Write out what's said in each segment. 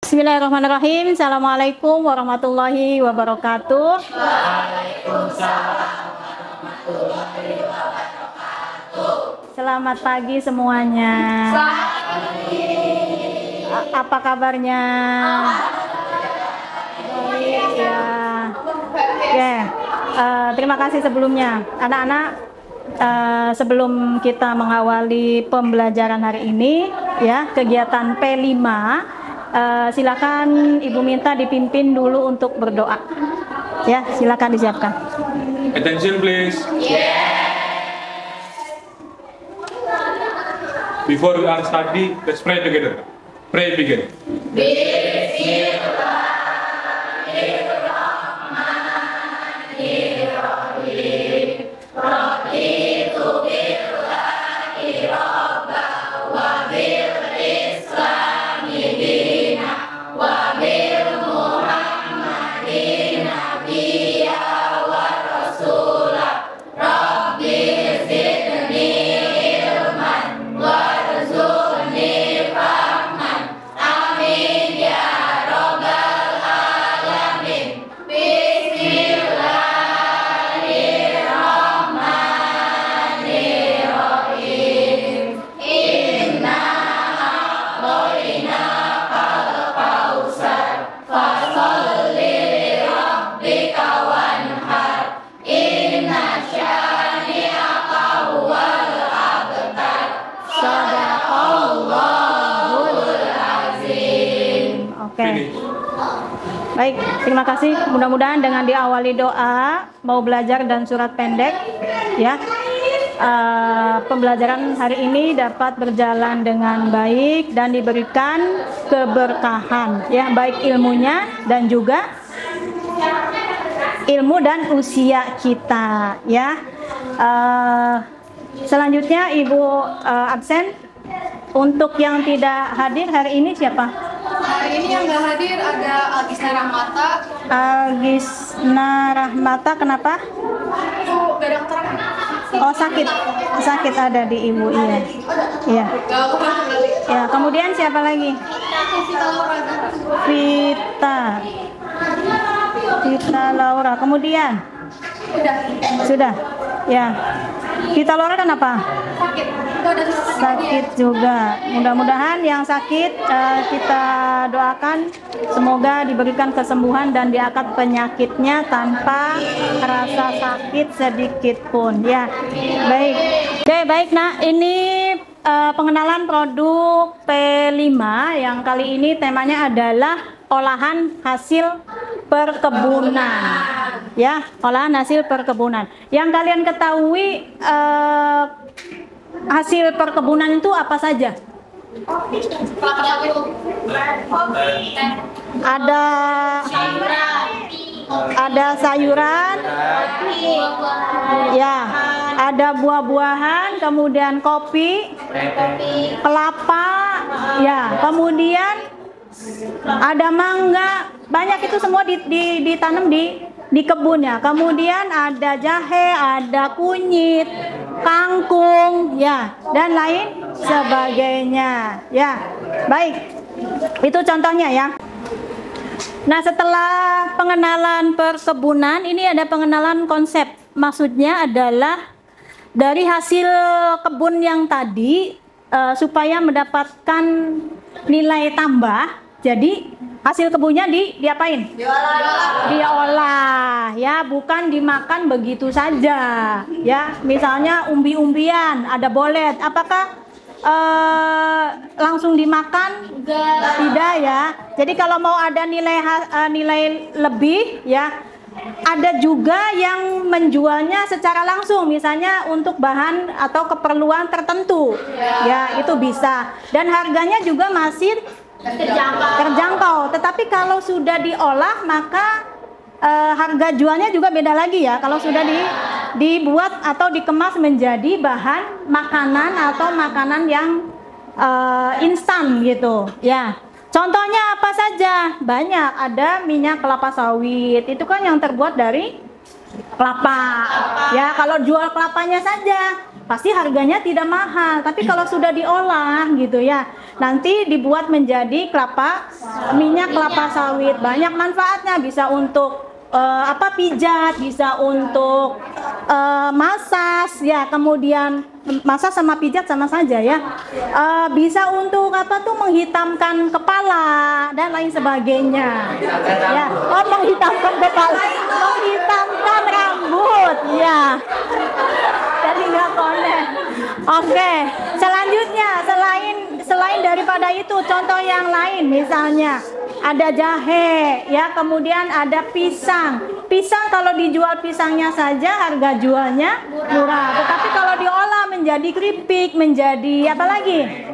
Bismillahirrahmanirrahim. Assalamualaikum warahmatullahi wabarakatuh. Selamat pagi semuanya. Apa kabarnya? Baik ya. Oke. Terima kasih sebelumnya, anak-anak. Sebelum kita mengawali pembelajaran hari ini, ya, kegiatan P5, silakan Ibu minta dipimpin dulu untuk berdoa. Ya, silakan disiapkan. Attention please. Before we are study, let's pray together. Pray begin. Baik, terima kasih. Mudah-mudahan dengan diawali doa, mau belajar dan surat pendek, ya, pembelajaran hari ini dapat berjalan dengan baik dan diberikan keberkahan, ya, baik ilmunya dan juga ilmu dan usia kita, ya. Selanjutnya Ibu absen. Untuk yang tidak hadir hari ini siapa? Hari ini yang nggak hadir ada Agisna Rahmata. Agisna Rahmata, kenapa? Itu beda keterangan. Oh, sakit ada di Ibu, iya. Iya. Nggak kembali. Ya, kemudian siapa lagi? Vita Laura. Kemudian? Sudah. Ya. Vita Laura kenapa? Sakit juga. Mudah-mudahan yang sakit kita doakan semoga diberikan kesembuhan dan diangkat penyakitnya tanpa rasa sakit sedikit pun, ya. Baik. Oke, baik Nak. Ini pengenalan produk P5 yang kali ini temanya adalah olahan hasil perkebunan. Ya, olahan hasil perkebunan. Yang kalian ketahui hasil perkebunan itu apa saja? Ada sayuran, ya, ada buah-buahan, kemudian kopi, kelapa, ya, kemudian ada mangga, banyak itu semua ditanam di kebun, ya. Kemudian ada jahe, ada kunyit, kangkung, ya, dan lain sebagainya, ya. Baik, itu contohnya, ya. Nah, setelah pengenalan perkebunan, ini ada pengenalan konsep. Maksudnya adalah dari hasil kebun yang tadi, supaya mendapatkan nilai tambah, jadi hasil kebunnya diapain? Diolah, ya, bukan dimakan begitu saja, ya. Misalnya umbi-umbian, ada bolet, apakah langsung dimakan? Tidak, ya. Jadi kalau mau ada nilai lebih, ya, ada juga yang menjualnya secara langsung, misalnya untuk bahan atau keperluan tertentu, ya, itu bisa. Dan harganya juga masih terjangkau. Tetapi kalau sudah diolah maka harga jualnya juga beda lagi, ya. Kalau sudah dibuat atau dikemas menjadi bahan makanan atau makanan yang instan gitu, ya. Contohnya apa saja? Banyak, ada minyak kelapa sawit, itu kan yang terbuat dari kelapa. Ya, kalau jual kelapanya saja pasti harganya tidak mahal. Tapi kalau sudah diolah gitu ya, nanti dibuat menjadi minyak kelapa sawit. Banyak manfaatnya, bisa untuk pijat, bisa untuk masas ya, kemudian masas sama pijat sama saja ya. Bisa untuk menghitamkan kepala dan lain sebagainya ya. Menghitamkan kepala, menghitamkan rambut ya, jadi nggak boleh. Oke, selanjutnya selain daripada itu, contoh yang lain misalnya ada jahe ya, kemudian ada pisang. Pisang kalau dijual pisangnya saja harga jualnya murah, tetapi kalau diolah menjadi keripik, menjadi apa lagi?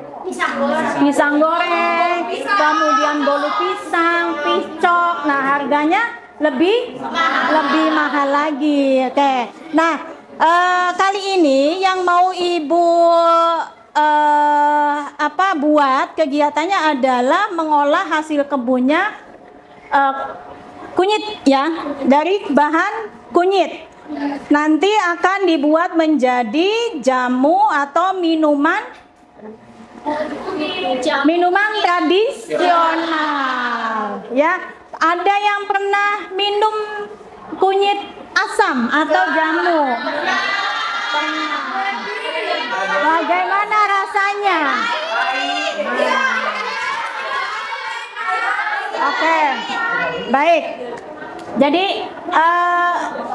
Pisang goreng, kemudian bolu pisang, picok. Nah, harganya lebih mahal lagi. Oke. Nah, kali ini yang mau Ibu buat kegiatannya adalah mengolah hasil kebunnya kunyit ya, dari bahan kunyit. Nanti akan dibuat menjadi jamu atau minuman tradisional ya. Ada yang pernah minum kunyit asam atau jamu? Bagaimana rasanya? Oke, baik. Jadi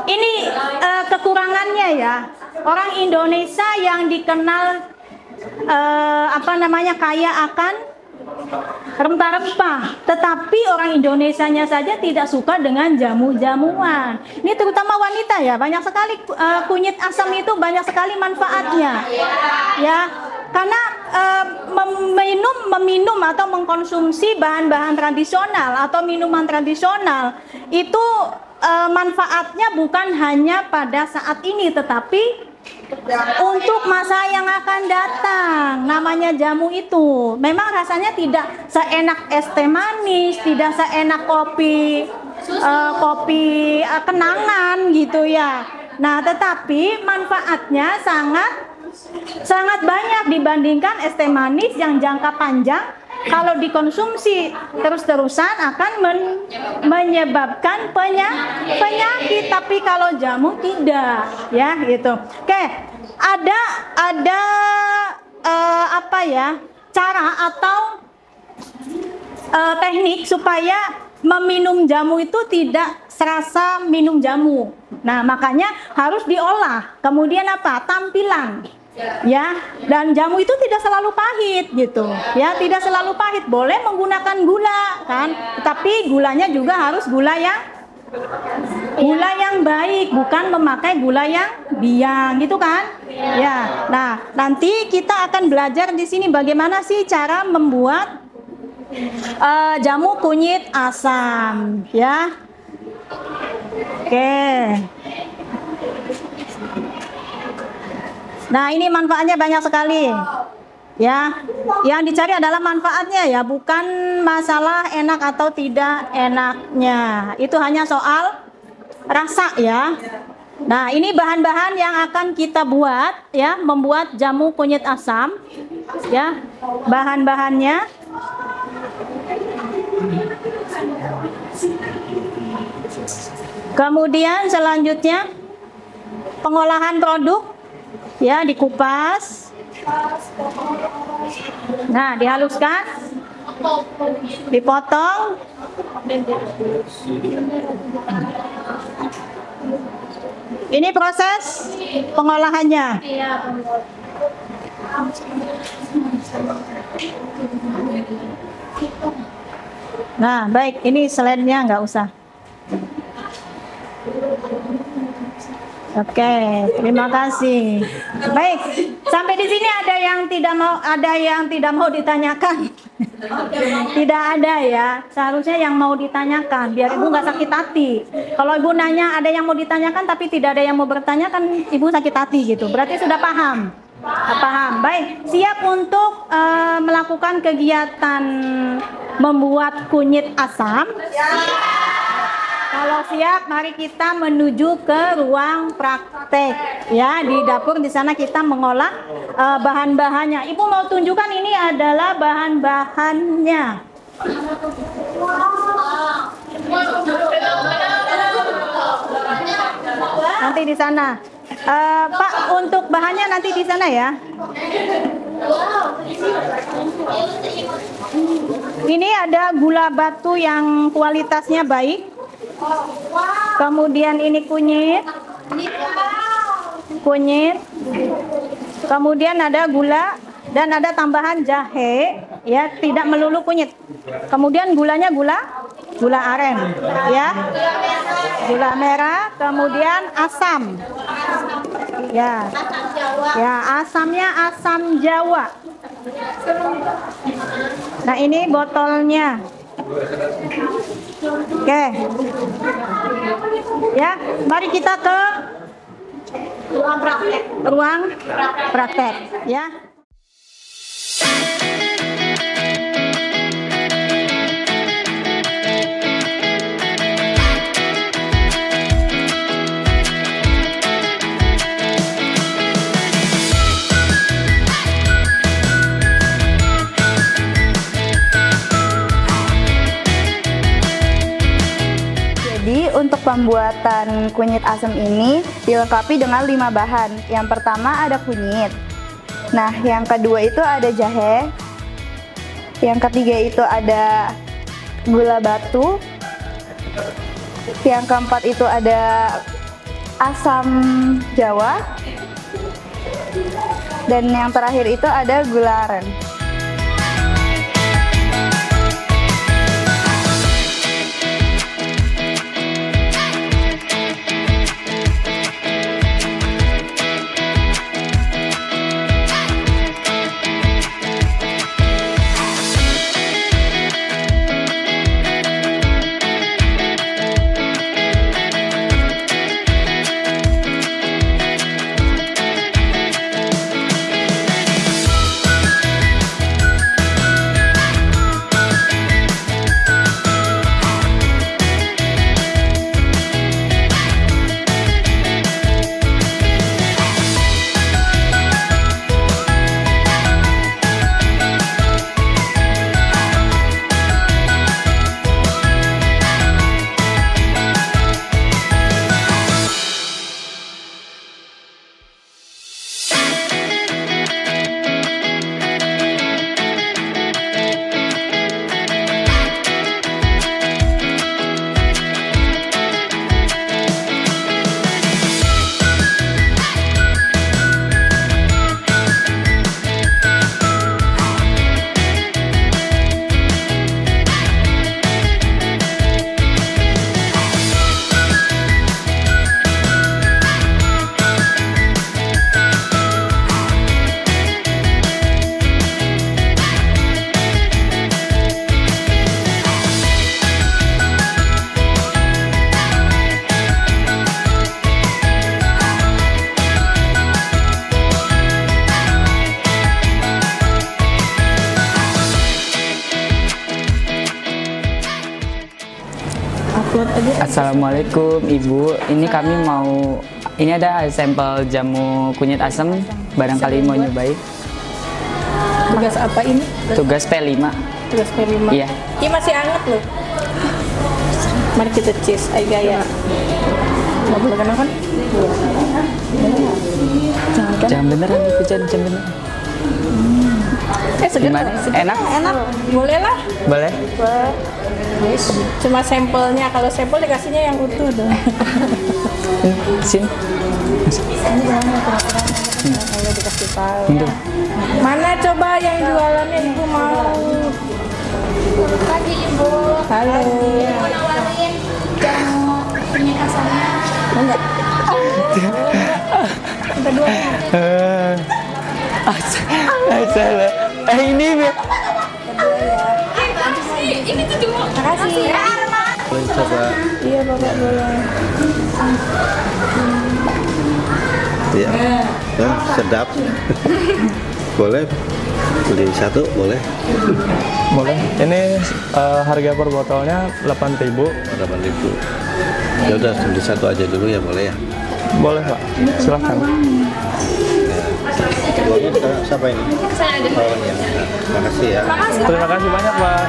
ini kekurangannya ya. Orang Indonesia yang dikenal kaya akan rempah-rempah, tetapi orang Indonesianya saja tidak suka dengan jamu-jamuan. Ini terutama wanita ya, banyak sekali kunyit asam itu banyak sekali manfaatnya ya, karena meminum atau mengkonsumsi bahan-bahan tradisional atau minuman tradisional itu manfaatnya bukan hanya pada saat ini, tetapi untuk masa yang akan datang. Namanya jamu itu memang rasanya tidak seenak es teh manis, tidak seenak kopi kenangan gitu ya. Nah, tetapi manfaatnya sangat banyak dibandingkan es teh manis yang jangka panjang. Kalau dikonsumsi terus-terusan akan menyebabkan penyakit, tapi kalau jamu tidak ya gitu. Oke, ada cara atau teknik supaya meminum jamu itu tidak serasa minum jamu. Nah, makanya harus diolah. Kemudian tampilan ya, dan jamu itu tidak selalu pahit gitu ya, tidak selalu pahit. Boleh menggunakan gula kan, tapi gulanya juga harus gula yang baik, bukan memakai gula yang biang gitu kan ya. Nah, nanti kita akan belajar di sini bagaimana sih cara membuat jamu kunyit asam ya. Oke. Nah, ini manfaatnya banyak sekali ya. Yang dicari adalah manfaatnya ya, bukan masalah enak atau tidak enaknya. Itu hanya soal rasa ya. Nah, ini bahan-bahan yang akan kita buat ya, membuat jamu kunyit asam ya. Bahan-bahannya kemudian selanjutnya pengolahan produk ya, dikupas. Nah, dihaluskan, dipotong. Ini proses pengolahannya. Nah, baik, ini slide-nya nggak usah. Oke, terima kasih. Baik, sampai di sini ada yang tidak mau ditanyakan? Tidak ada ya. Seharusnya yang mau ditanyakan, biar Ibu nggak sakit hati. Kalau Ibu nanya ada yang mau ditanyakan tapi tidak ada yang mau bertanya, kan Ibu sakit hati gitu. Berarti sudah paham. Paham. Baik, siap untuk melakukan kegiatan membuat kunyit asam. Kalau siap, mari kita menuju ke ruang praktek. Ya, di dapur di sana kita mengolah bahan-bahannya. Ibu mau tunjukkan ini adalah bahan-bahannya. Nanti di sana. Pak, untuk bahannya nanti di sana ya. Ini ada gula batu yang kualitasnya baik. Kemudian ini kunyit. Kemudian ada gula dan ada tambahan jahe, ya, tidak melulu kunyit. Kemudian gulanya gula aren, ya. Gula merah, kemudian asam. Ya. Ya, asamnya asam Jawa. Nah, ini botolnya. Oke. Ya, mari kita ke ruang praktek, ya. Untuk pembuatan kunyit asam ini dilengkapi dengan 5 bahan. Yang pertama ada kunyit. Nah, yang kedua itu ada jahe. Yang ketiga itu ada gula batu. Yang keempat itu ada asam Jawa. Dan yang terakhir itu ada gula aren. Assalamualaikum Ibu, ini kami ini ada sampel jamu kunyit asam, barangkali mau nyobain. Tugas apa ini? Tugas P5. Tugas P5. Iya. Ini masih hangat loh. Mari kita cheese, ay gaya. Nggak boleh kena kan? Jangan beneran Ibu, jangan beneran. Gimana? Enak? Enak. Boleh lah. Boleh? Boleh. Cuma sampelnya, kalau sampel dikasihnya yang utuh dong. Sini. Kalau dikasih tahu. Mana coba yang jualannya Ibu mau? Pagi Ibu. Halo. Mau nawarin jamu kunyit asamnya. Enggak. Kedua. Salah. Ini ya. Ini tuh dulu. Makasih. Boleh coba. Iya Bapak, boleh. Iya. Ya, sedap. Boleh. Beli satu boleh. Boleh. Ini harga per botolnya 8.000. 8.000. Ya udah beli satu aja dulu ya, boleh ya? Boleh Pak, silahkan. Keduanya kita siapa ini? Saya ada. Oh iya, nah, terima kasih ya. Terima kasih banyak Pak.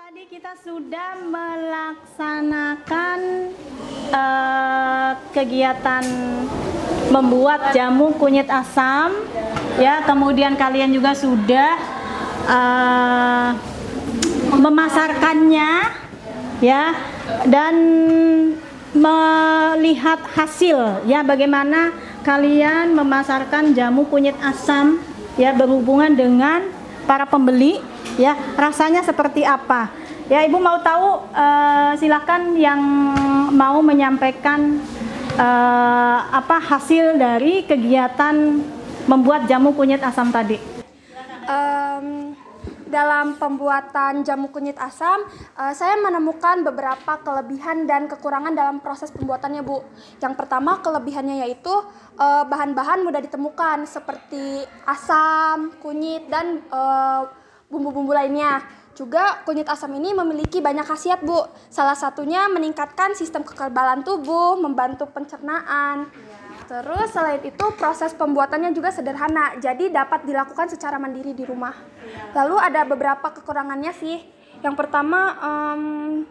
Tadi kita sudah melaksanakan kegiatan membuat jamu kunyit asam, ya. Kemudian kalian juga sudah memasarkannya, ya, dan melihat hasil, ya, bagaimana kalian memasarkan jamu kunyit asam, ya, berhubungan dengan para pembeli, ya, rasanya seperti apa. Ya, Ibu mau tahu, silakan yang mau menyampaikan apa hasil dari kegiatan membuat jamu kunyit asam tadi. Dalam pembuatan jamu kunyit asam, saya menemukan beberapa kelebihan dan kekurangan dalam proses pembuatannya, Bu. Yang pertama, kelebihannya yaitu bahan-bahan mudah ditemukan seperti asam, kunyit, dan bumbu-bumbu lainnya. Juga kunyit asam ini memiliki banyak khasiat, Bu. Salah satunya meningkatkan sistem kekebalan tubuh, membantu pencernaan. Terus selain itu proses pembuatannya juga sederhana, jadi dapat dilakukan secara mandiri di rumah. Lalu ada beberapa kekurangannya sih. Yang pertama,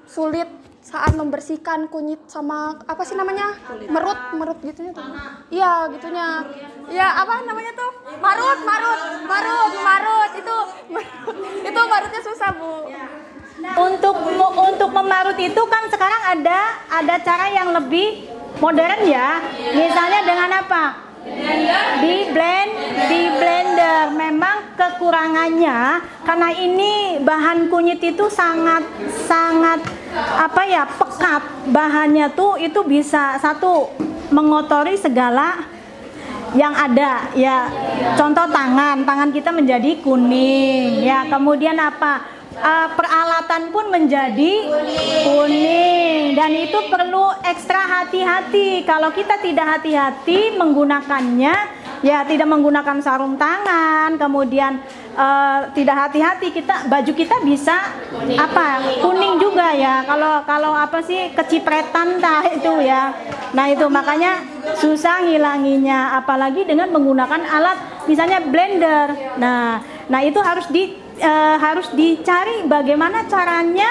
sulit saat membersihkan kunyit sama apa sih namanya? Merut gitunya tuh. Iya, gitunya. Ya, apa namanya tuh? Marut. Itu marutnya susah, Bu. Untuk memarut itu kan sekarang ada cara yang lebih modern, ya. Misalnya dengan apa? Di blender. Memang kekurangannya karena ini bahan kunyit itu sangat apa ya, pekat. Bahannya tuh itu bisa satu mengotori segala yang ada, ya. Contoh tangan kita menjadi kuning, ya. Kemudian apa? Peralatan pun menjadi kuning, dan itu perlu ekstra hati-hati. Kalau kita tidak hati-hati menggunakannya, ya, tidak menggunakan sarung tangan, kemudian tidak hati-hati, baju kita bisa kuning juga, ya. Kalau apa sih, kecipretan itu, ya. Nah, itu makanya susah ngilanginya, apalagi dengan menggunakan alat misalnya blender. Nah itu harus dicari bagaimana caranya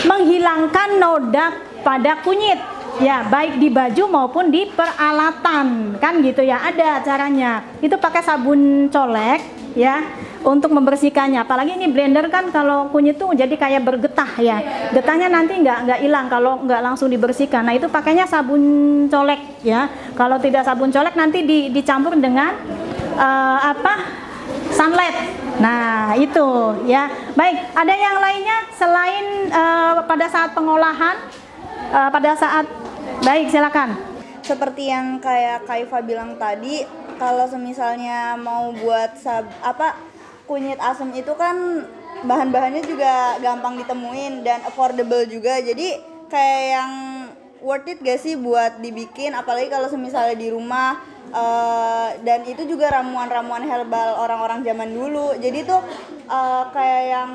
menghilangkan noda pada kunyit, ya, baik di baju maupun di peralatan, kan gitu, ya. Ada caranya, itu pakai sabun colek, ya, untuk membersihkannya. Apalagi ini blender kan, kalau kunyit tuh jadi kayak bergetah, ya. Getahnya nanti nggak hilang kalau nggak langsung dibersihkan. Nah, itu pakainya sabun colek, ya. Kalau tidak sabun colek nanti dicampur dengan sunlight. Nah, itu, ya. Baik, ada yang lainnya selain pada saat pengolahan, baik, silakan. Seperti yang kayak Kak Iva bilang tadi, kalau semisalnya mau buat kunyit asam itu kan bahan-bahannya juga gampang ditemuin dan affordable juga. Jadi kayak yang worth it gak sih buat dibikin, apalagi kalau semisalnya di rumah. Dan itu juga ramuan-ramuan herbal orang-orang zaman dulu. Jadi tuh kayak yang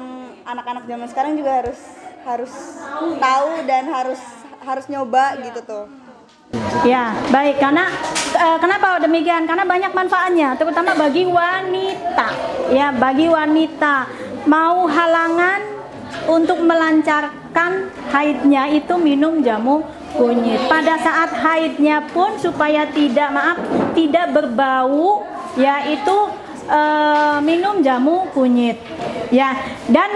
anak-anak zaman sekarang juga harus tahu dan harus nyoba gitu tuh. Ya, baik. Karena kenapa demikian? Karena banyak manfaatnya, terutama bagi wanita. Ya, bagi wanita mau halangan untuk melancarkan haidnya itu minum jamu kunyit. Pada saat haidnya pun supaya tidak berbau, yaitu minum jamu kunyit. Ya, dan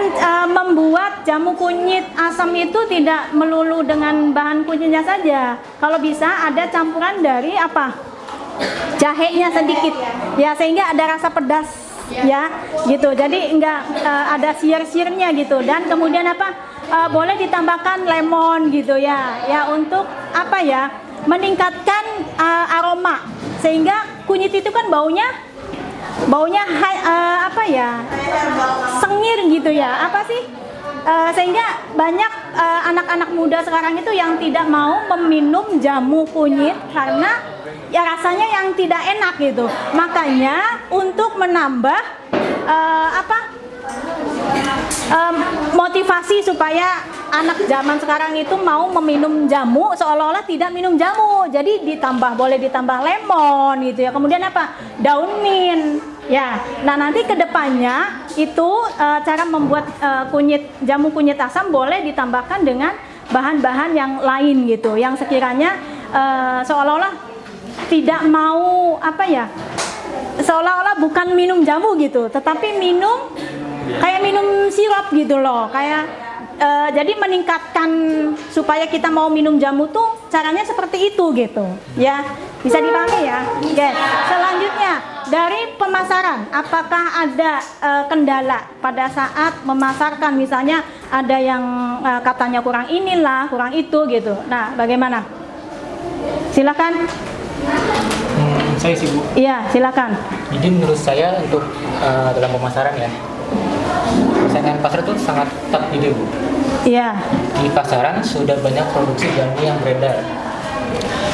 membuat jamu kunyit asam itu tidak melulu dengan bahan kunyitnya saja. Kalau bisa ada campuran dari apa? Jahenya sedikit. Ya, sehingga ada rasa pedas. Ya, gitu. Jadi enggak ada siar-siarnya gitu. Dan kemudian apa? Boleh ditambahkan lemon gitu ya. Ya, untuk apa ya? Meningkatkan aroma. Sehingga kunyit itu kan baunya apa ya, sengir gitu ya, apa sih, sehingga banyak anak-anak muda sekarang itu yang tidak mau meminum jamu kunyit karena ya rasanya yang tidak enak gitu. Makanya untuk menambah motivasi supaya anak zaman sekarang itu mau meminum jamu, seolah-olah tidak minum jamu. Jadi boleh ditambah lemon gitu ya. Kemudian apa? Daun mint. Ya. Nah, nanti kedepannya itu cara membuat jamu kunyit asam boleh ditambahkan dengan bahan-bahan yang lain gitu, yang sekiranya seolah-olah tidak mau seolah-olah bukan minum jamu gitu, tetapi kayak minum sirup gitu loh, kayak jadi meningkatkan supaya kita mau minum jamu tuh caranya seperti itu gitu ya, bisa dipahami ya. Oke, selanjutnya dari pemasaran, apakah ada kendala pada saat memasarkan? Misalnya ada yang katanya kurang inilah, kurang itu gitu. Nah, bagaimana? Silakan. Saya sih Bu. Iya, silakan. Jadi menurut saya untuk dalam pemasaran ya, saingan pasar itu sangat ketat gitu Bu. Iya. Di pasaran sudah banyak produksi jamu yang beredar,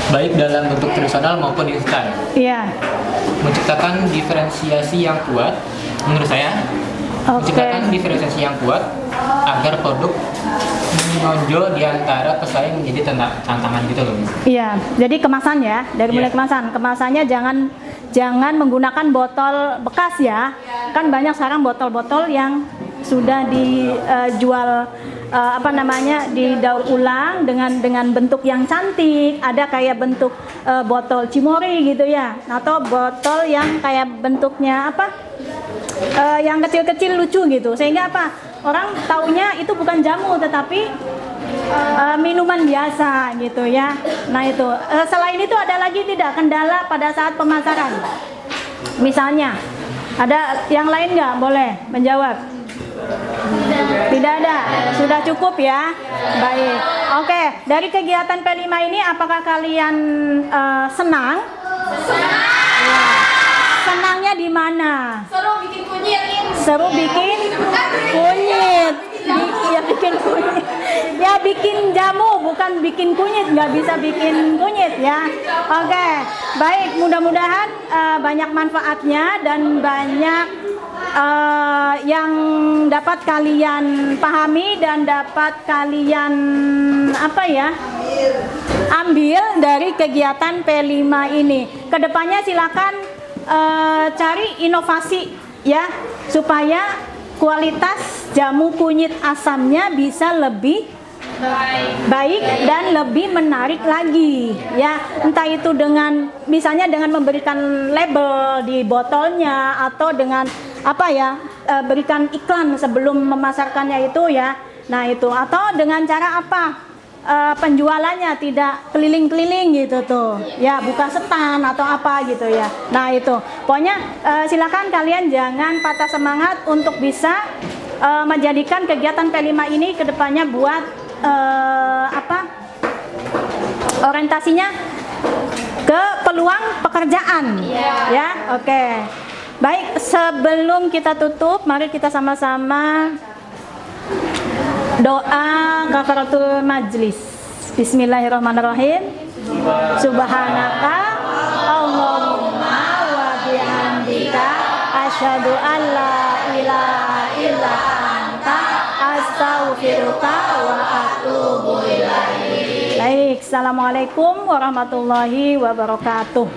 baik dalam bentuk tradisional maupun instan. Iya. Menciptakan diferensiasi yang kuat, menurut saya, menciptakan diferensiasi yang kuat agar produk menonjol di antara pesaing menjadi tantangan gitu loh. Iya, jadi kemasan ya, dari mulai kemasan. Kemasannya jangan menggunakan botol bekas ya. Kan banyak sekarang botol-botol yang sudah dijual didaur ulang dengan bentuk yang cantik. Ada kayak bentuk botol cimori gitu ya, atau botol yang kayak bentuknya yang kecil-kecil lucu gitu, sehingga orang taunya itu bukan jamu tetapi minuman biasa gitu ya. Nah itu selain itu ada lagi tidak kendala pada saat pemasaran? Misalnya ada yang lain nggak? Boleh menjawab. Tidak ada, sudah cukup ya. Baik, oke. Dari kegiatan P5 ini apakah kalian senang? Ya. Senangnya di mana? Seru bikin kunyit. Seru bikin kunyit. Ya bikin kunyit. Ya bikin jamu, bukan bikin kunyit. Nggak bisa bikin kunyit ya. Oke, baik. Mudah-mudahan banyak manfaatnya dan banyak yang dapat kalian pahami dan dapat kalian ambil dari kegiatan P5 ini. Kedepannya silakan cari inovasi ya, supaya kualitas jamu kunyit asamnya bisa lebih baik dan lebih menarik lagi ya, entah itu dengan misalnya dengan memberikan label di botolnya atau dengan berikan iklan sebelum memasarkannya itu ya. Nah itu, atau dengan cara penjualannya tidak keliling-keliling gitu tuh ya, buka stand atau apa gitu ya. Nah itu pokoknya silakan kalian jangan patah semangat untuk bisa menjadikan kegiatan P5 ini kedepannya buat orientasinya ke peluang pekerjaan ya. Oke. Baik, sebelum kita tutup, mari kita sama-sama doa kafaratul majlis. Bismillahirrahmanirrahim. Subhanaka Allahumma wa bihamdika asyhadu an la ilaha illa anta astaghfiruka wa atubu ilaik. Baik, assalamualaikum warahmatullahi wabarakatuh.